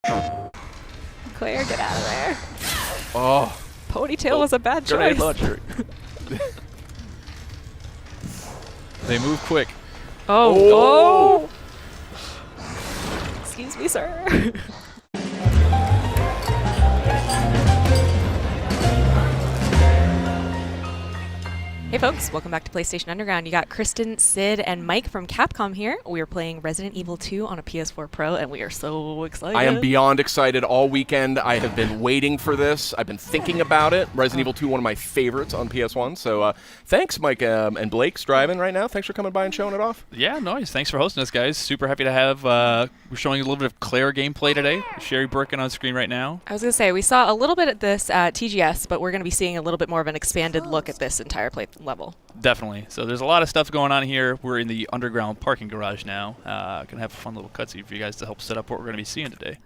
Claire, get out of there. Oh. Ponytail was a bad choice. Launcher. They move quick. Oh. Excuse me, sir. Hey folks, welcome back to PlayStation Underground. You got Kristen, Sid, and Mike from Capcom here. We are playing Resident Evil 2 on a PS4 Pro, and we are so excited. I am beyond excited all weekend. I have been waiting for this. I've been thinking about it. Resident Evil 2, one of my favorites on PS1. So thanks, Mike and Blake's driving right now. Thanks for coming by and showing it off. Yeah, nice. Thanks for hosting us, guys. Super happy to have, we're showing a little bit of Claire gameplay today. Sherry Birkin on screen right now. I was going to say, we saw a little bit at this at TGS, but we're going to be seeing a little bit more of an expanded look at this entire play level. Definitely. So there's a lot of stuff going on here. We're in the underground parking garage now. Gonna have a fun little cutscene for you guys to help set up what we're gonna be seeing today.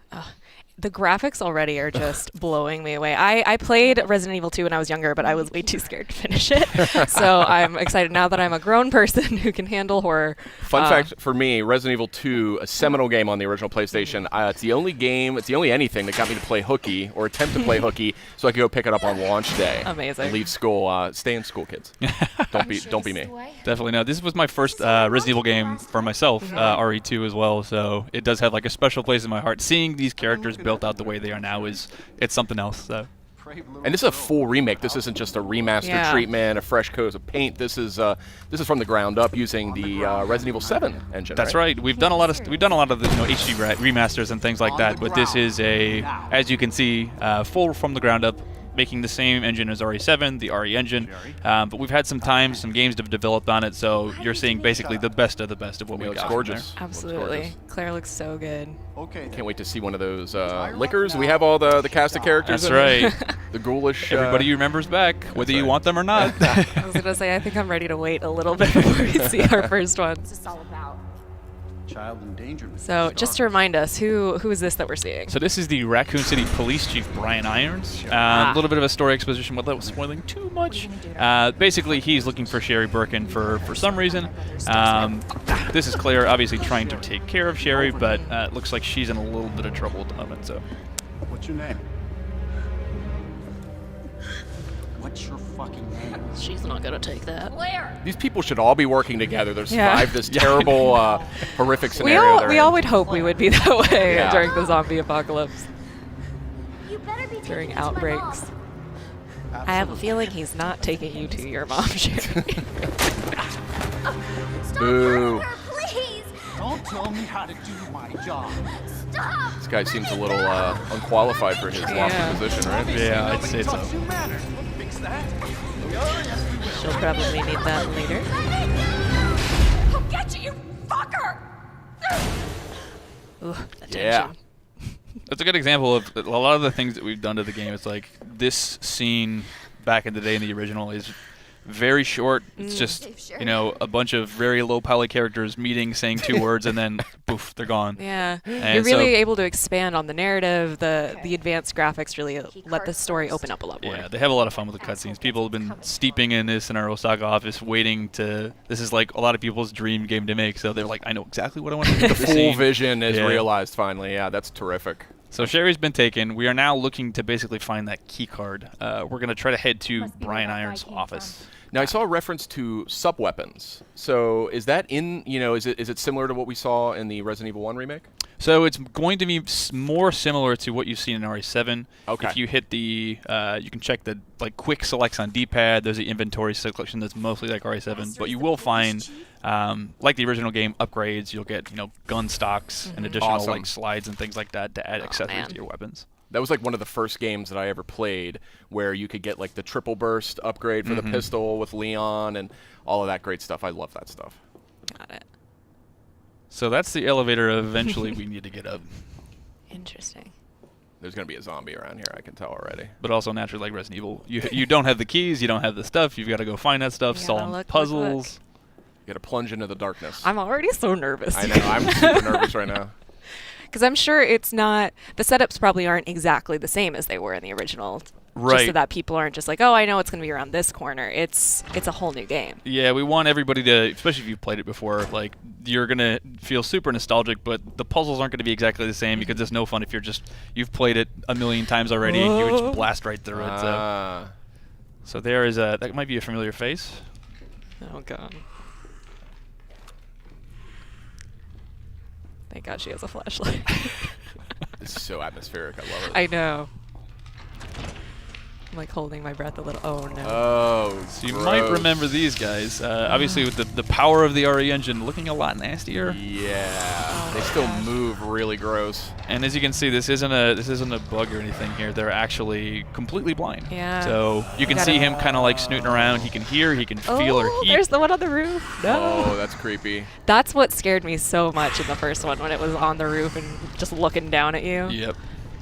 The graphics already are just blowing me away. I played Resident Evil 2 when I was younger, but I was way too scared to finish it. So I'm excited now that I'm a grown person who can handle horror. Fun fact for me, Resident Evil 2, a seminal game on the original PlayStation. It's the only anything that got me to play hooky or attempt to play hooky so I could go pick it up on launch day. Amazing. And leave school. Stay in school, kids. Don't be me. Definitely no. This was my first Resident Evil game for myself, RE2 as well. So it does have like a special place in my heart. Seeing these characters built out the way they are now it's something else. So. And this is a full remake. This isn't just a remaster treatment, a fresh coat of paint. This is from the ground up using the Resident Evil 7 engine. That's right. We've done a lot of the HD remasters and things like that, but this is as you can see, full from the ground up, making the same engine as RE7, the RE engine. But we've had some games to develop on it, so you're seeing basically the best of what we got. Looks gorgeous. Absolutely. Claire looks so good. Okay. Can't wait to see one of those liquors. We have all the cast of characters. That's right. The ghoulish. Everybody remembers back, whether you want them or not. I was going to say, I think I'm ready to wait a little bit before we see our first one. What's this all about? Child endangerment. So just to remind us, who is this that we're seeing? So this is the Raccoon City Police Chief, Brian Irons. A little bit of a story exposition without spoiling too much. Basically, he's looking for Sherry Birkin for some reason. This is Claire obviously trying to take care of Sherry, but it looks like she's in a little bit of trouble at the moment. So. What's your name? What's your fucking name? She's not going to take that. Claire! These people should all be working together. They survived this terrible, horrific We scenario. all would hope we would be that way during the zombie apocalypse. You better be During outbreaks. I have a feeling he's not taking you to your mom, Sherry. Stop Boo. hurting her, please! Don't tell me how to do my job. Stop! This guy seems a little unqualified for his lofty position, right? Yeah, I'd say so. Fix that. She'll probably need that later. I'll get you, you fucker! Ooh, the Yeah. tension. That's a good example of a lot of the things that we've done to the game. It's like this scene back in the day in the original is very short. It's just, a bunch of very low poly characters meeting, saying two words, and then poof, they're gone. Yeah, And you're really able to expand on the narrative. The advanced graphics really let the story open up a lot more. Yeah, they have a lot of fun with the cutscenes. People have been steeping in this in our Osaka office, waiting to. This is like a lot of people's dream game to make. So they're like, I know exactly what I want to do. The full vision is realized finally. Yeah, that's terrific. So Sherry's been taken. We are now looking to basically find that key card. We're going to try to head to Brian Irons' office. Now, I saw a reference to sub-weapons. So is that in, is it similar to what we saw in the Resident Evil 1 remake? So it's going to be more similar to what you've seen in RE7. Okay. If you hit the, you can check the quick selects on D-pad. There's the inventory selection that's mostly like RE7, but you will find, like the original game, upgrades. You'll get gun stocks and additional slides and things like that to add accessories to your weapons. That was like one of the first games that I ever played where you could get like the triple burst upgrade for the pistol with Leon and all of that great stuff. I love that stuff. Got it. So that's the elevator eventually we need to get up. Interesting. There's going to be a zombie around here, I can tell already. But also naturally like Resident Evil. You don't have the keys, you don't have the stuff, you've got to go find that stuff, solve puzzles. You got to plunge into the darkness. I'm already so nervous. I know, I'm super nervous right now. Because I'm sure it's not, the setups probably aren't exactly the same as they were in the original Right. Just so that people aren't just like, oh, I know it's going to be around this corner. It's a whole new game. Yeah, we want everybody to, especially if you've played it before, like you're gonna feel super nostalgic, but the puzzles aren't gonna be exactly the same because it's no fun if you've played it a million times already and you would just blast right through it. So there is that might be a familiar face. Oh god. Thank God she has a flashlight. This is so atmospheric. I love it. I know. I'm like holding my breath a little. Oh no. Oh, So you might remember these guys. Obviously, with the power of the RE engine, looking a lot nastier. Yeah, they still move really gross. And as you can see, this isn't a bug or anything here. They're actually completely blind. Yeah. So you can see him kind of like snooting around. He can hear, he can feel her heat. There's the one on the roof. No. Oh, that's creepy. That's what scared me so much in the first one when it was on the roof and just looking down at you. Yep.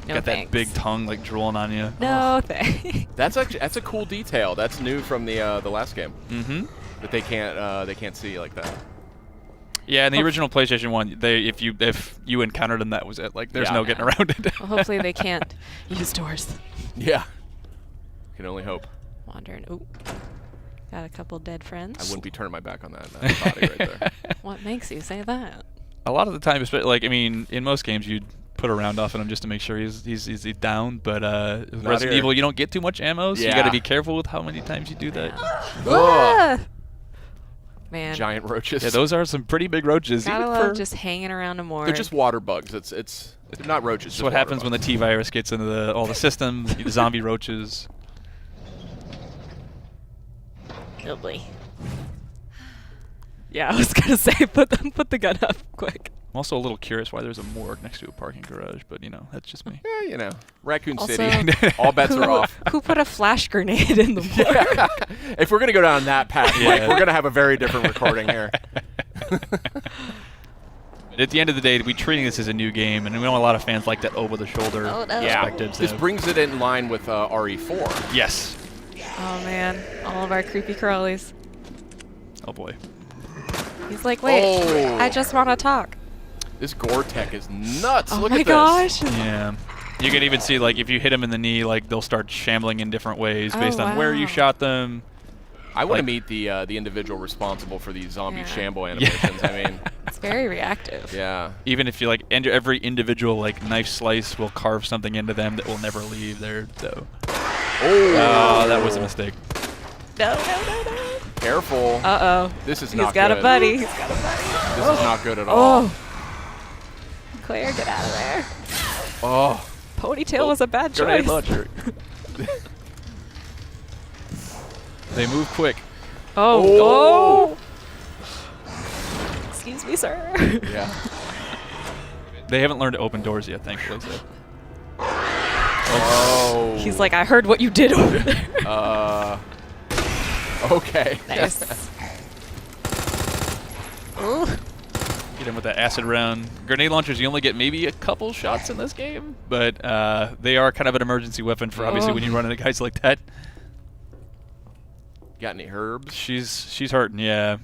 No Got thanks. that big tongue like drooling on you. No thanks. That's a cool detail. That's new from the last game. Mm-hmm. That they can't see like that. Yeah, in the original PlayStation 1, if you encountered them, that was it. Like, there's no getting around it. Well, hopefully they can't use doors. Yeah. Can only hope. Wandering. Ooh. Got a couple dead friends. I wouldn't be turning my back on that body right there. What makes you say that? A lot of the time, like, I mean, in most games, you'd put a round off on him just to make sure he's down. But Resident here. Evil, you don't get too much ammo, so you Yeah. got to be careful with how many times you do that. Ah! Man. Giant roaches. Yeah, those are some pretty big roaches. Gotta even love for- just hanging around a more. They're just water bugs. It's not roaches. That's what happens when the T-virus gets into all the systems. The zombie roaches. Oh boy. Yeah, I was gonna say put the gun up quick. I'm also a little curious why there's a morgue next to a parking garage, but you know, that's just me. Yeah, you know, Raccoon Also, City. All bets are off. Who put a flash grenade in the morgue? If we're gonna go down that path, Mike, we're gonna have a very different recording here. At the end of the day, we're treating this as a new game, and we know a lot of fans like that over-the-shoulder Oh, no. Yeah, perspective. this so- brings it in line with RE4. Yes. Oh man, all of our creepy crawlies. Oh boy. He's like, wait, Oh. I just want to talk. This gore tech is nuts. Oh Look my at gosh. this. Yeah. You can even see, like, if you hit them in the knee, like, they'll start shambling in different ways Oh, based on where you wow. shot them. I want to Like- meet the individual responsible for these zombie Yeah. shamble animations. I mean, It's very reactive. yeah. Even if you, like, every individual, like, knife slice will carve something into them that will never leave there, so. Oh, That was a mistake. No, no, no, no. Careful. Uh-oh. This is He's not got good. a buddy. He's got a buddy. This is not good at all. Oh. Claire, get out of there. Oh. Ponytail was a bad Grenade choice. launcher. They move quick. Oh. Oh. Excuse me, sir. Yeah. They haven't learned to open doors yet, thankfully. So. Oh. He's like, I heard what you did over there. Okay. Nice. Ooh. Get him with that acid round. Grenade launchers, you only get maybe a couple shots in this game, but they are kind of an emergency weapon for obviously when you run into guys like that. Got any herbs? She's hurting, yeah.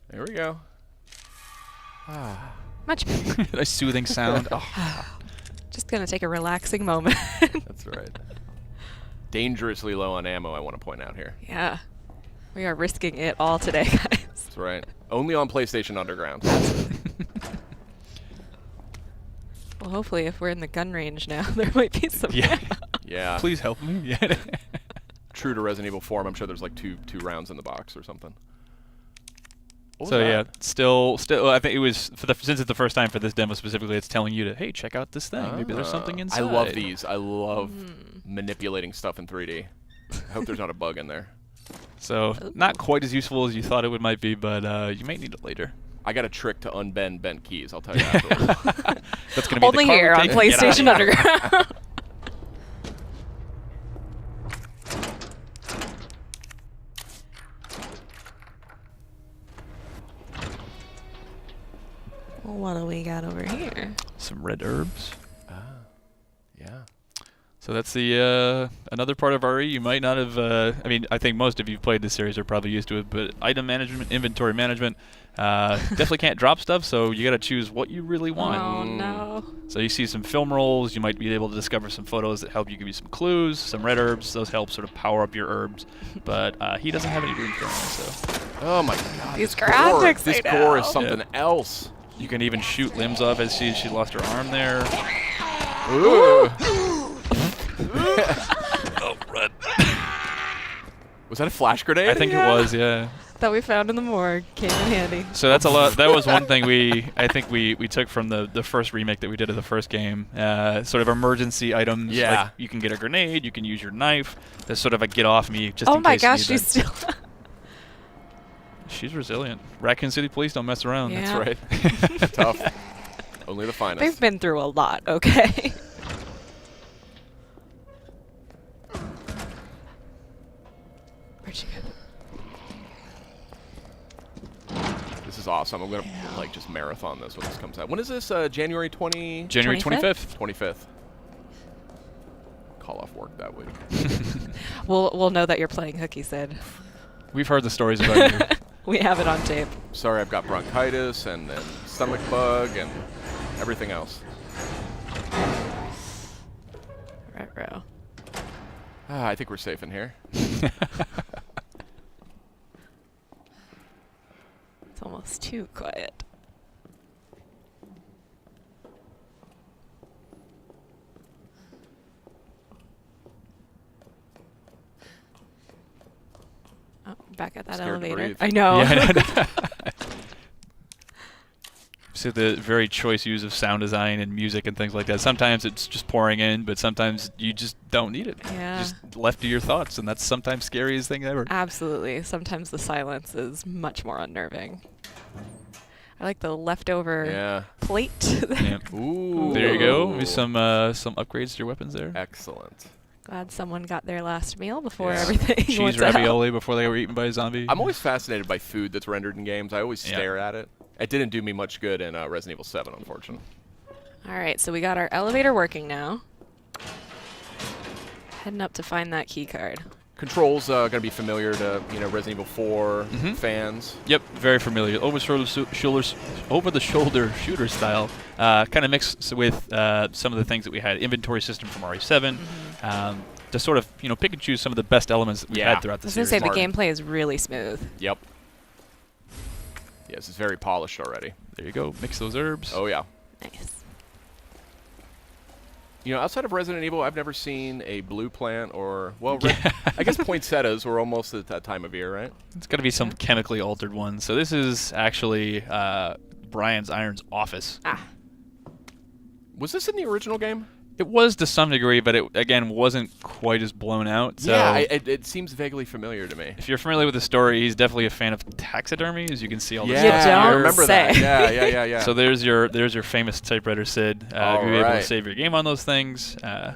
There we go. Much better. A soothing sound. Oh. Just gonna take a relaxing moment. That's right. Dangerously low on ammo, I want to point out here. Yeah. We are risking it all today, guys. That's right. Only on PlayStation Underground. Well, hopefully if we're in the gun range now, there might be some Yeah. ammo. Yeah. Please help me. Yeah. True to Resident Evil 4, I'm sure there's like two rounds in the box or something. What was So that? yeah, still, I think it was since it's the first time for this demo specifically, it's telling you to, hey, check out this thing. Maybe there's something inside. I love these. I love manipulating stuff in 3D. I hope there's not a bug in there. So not quite as useful as you thought it might be, but you might need it later. I got a trick to unbend bent keys. I'll tell you afterwards. That's gonna be Only the car we here on take and get out of PlayStation here. Underground. Well, what do we got over here? Some red herbs. Yeah. So that's the another part of RE you might not have. I mean, I think most of you played this series are probably used to it, but item management, inventory management, definitely can't drop stuff. So you got to choose what you really want. Oh no. So you see some film rolls. You might be able to discover some photos that help you give you some clues. Some red herbs. Those help sort of power up your herbs. But he doesn't have any room for them. So Oh my god. These this graphics, This I gore is know. something else. you can even shoot limbs off as she lost her arm there. Ooh. Oh, run. Was that a flash grenade? I think it was, yeah. That we found in the morgue came in handy. So that's a lot. That was one thing I think we took from the first remake that we did of the first game. Sort of emergency items. Yeah. Like you can get a grenade. You can use your knife. There's sort of a get off me just Oh in my case you gosh, need she's that. still. She's resilient. Raccoon City Police don't mess around. Yeah. That's right. Tough. Only the finest. They've been through a lot. Okay. Where'd she go? This is awesome. I'm gonna like just marathon this when this comes out. When is this? January January 25th? 25th. Call off work that week. We'll know that you're playing hooky, Sid. We've heard the stories about you. We have it on tape. Sorry, I've got bronchitis and stomach bug and everything else. Ruh-roh. I think we're safe in here. It's almost too quiet. Oh, back at that Scared to elevator. breathe. I know. Yeah, I know. So the very choice use of sound design and music and things like that. Sometimes it's just pouring in, but sometimes you just don't need it. Yeah. Just left to your thoughts, and that's sometimes scariest thing ever. Absolutely. Sometimes the silence is much more unnerving. I like the leftover Yeah. plate. Yeah. Ooh. There you go. Maybe some upgrades to your weapons there. Excellent. Glad someone got their last meal before Yeah. everything went Cheese to hell. ravioli before they were eaten by a zombie. I'm always fascinated by food that's rendered in games. I always Yeah. stare at it. It didn't do me much good in Resident Evil 7, unfortunately. All right, so we got our elevator working now. Heading up to find that key card. Controls going to be familiar to Resident Evil 4 fans. Yep, very familiar. Over the shoulder shooter style, kind of mixed with some of the things that we had. Inventory system from RE7, to sort of pick and choose some of the best elements that we Yeah. had throughout the I was going series. to say, the Smart. gameplay is really smooth. Yep. Yes, it's very polished already. There you go. Mix those herbs. Oh, yeah. Nice. Outside of Resident Evil, I've never seen a blue plant or, well, I guess poinsettias were almost at that time of year, right? It's got to be some Yeah. chemically altered one. So this is actually Brian's Iron's office. Ah, Was this in the original game? It was to some degree, but it, again, wasn't quite as blown out. So Yeah, it seems vaguely familiar to me. if you're familiar with the story, he's definitely a fan of taxidermy, as you can see all the Yeah, stuff don't I here. remember say. that. Yeah. So there's your famous typewriter, Sid. All You'll be able to right. save your game on those things. And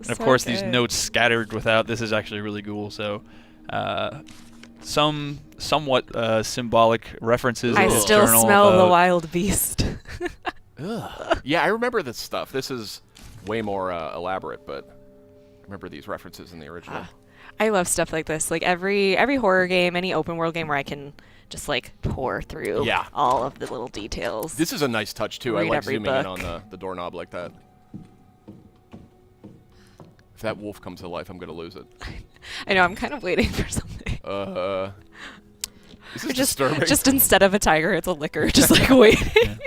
so of course, these good. notes scattered without. This is actually really cool. So, some somewhat symbolic references. I in his still journal smell the about- wild beast. Ugh. Yeah, I remember this stuff. This is way more elaborate, but I remember these references in the original. I love stuff like this. Like every horror game, any open world game where I can just like pour through Yeah. all of the little details. This is a nice touch, too. I Read like every zooming in book. on the doorknob like that. If that wolf comes to life, I'm going to lose it. I know, I'm kind of waiting for something. This is Just disturbing. instead of a tiger, it's a licker. Just like waiting.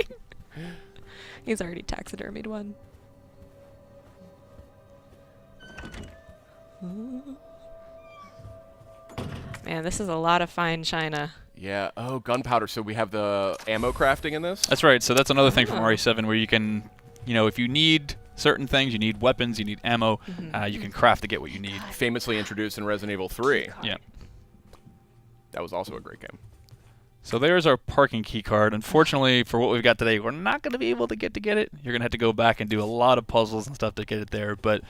He's already taxidermied one. Man, this is a lot of fine china. Yeah. Oh, gunpowder. So we have the ammo crafting in this? That's right. So that's another thing from Oh. RE7 where you can, if you need certain things, you need weapons, you need ammo, you can craft to get what you need. Famously introduced in Resident Evil 3. Yeah. That was also a great game. So there's our parking key card. Unfortunately, for what we've got today, we're not going to be able to get it. You're going to have to go back and do a lot of puzzles and stuff to get it there. But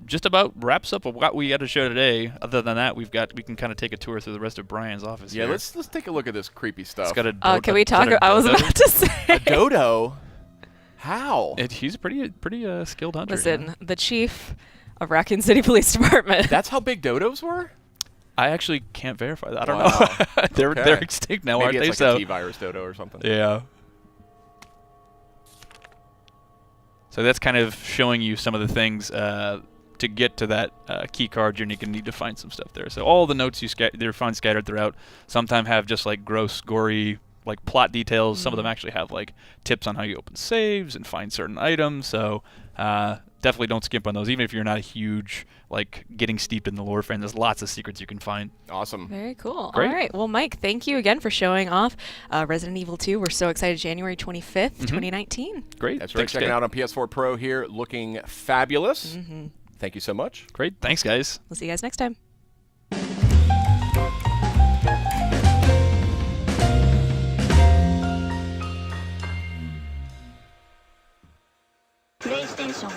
just about wraps up what we got to show today. Other than that, we can kind of take a tour through the rest of Brian's office. Yeah, here. let's take a look at this creepy stuff. It's got a Can we talk? I was about to say. A dodo. How? He's a pretty skilled hunter. Listen, the chief of Raccoon City Police Department. That's how big dodos were? I actually can't verify that. I don't Wow. know. they're Okay. extinct now, Maybe aren't it's they? like So a T-virus dodo or something. yeah. So that's kind of showing you some of the things to get to that key card. You're going to need to find some stuff there. So all the notes you find scattered throughout sometimes have just like gross, gory, like plot details. Some of them actually have like tips on how you open saves and find certain items. So definitely don't skimp on those, even if you're not a huge like getting steeped in the lore fan. There's lots of secrets you can find. Awesome. Very cool. Great. All right. Well, Mike, thank you again for showing off Resident Evil 2. We're so excited. January 25th, 2019. Great. That's right. Thanks, Checking guys. out on PS4 Pro here, looking fabulous. Thank you so much. Great. Thanks, guys. We'll see you guys next time. PlayStation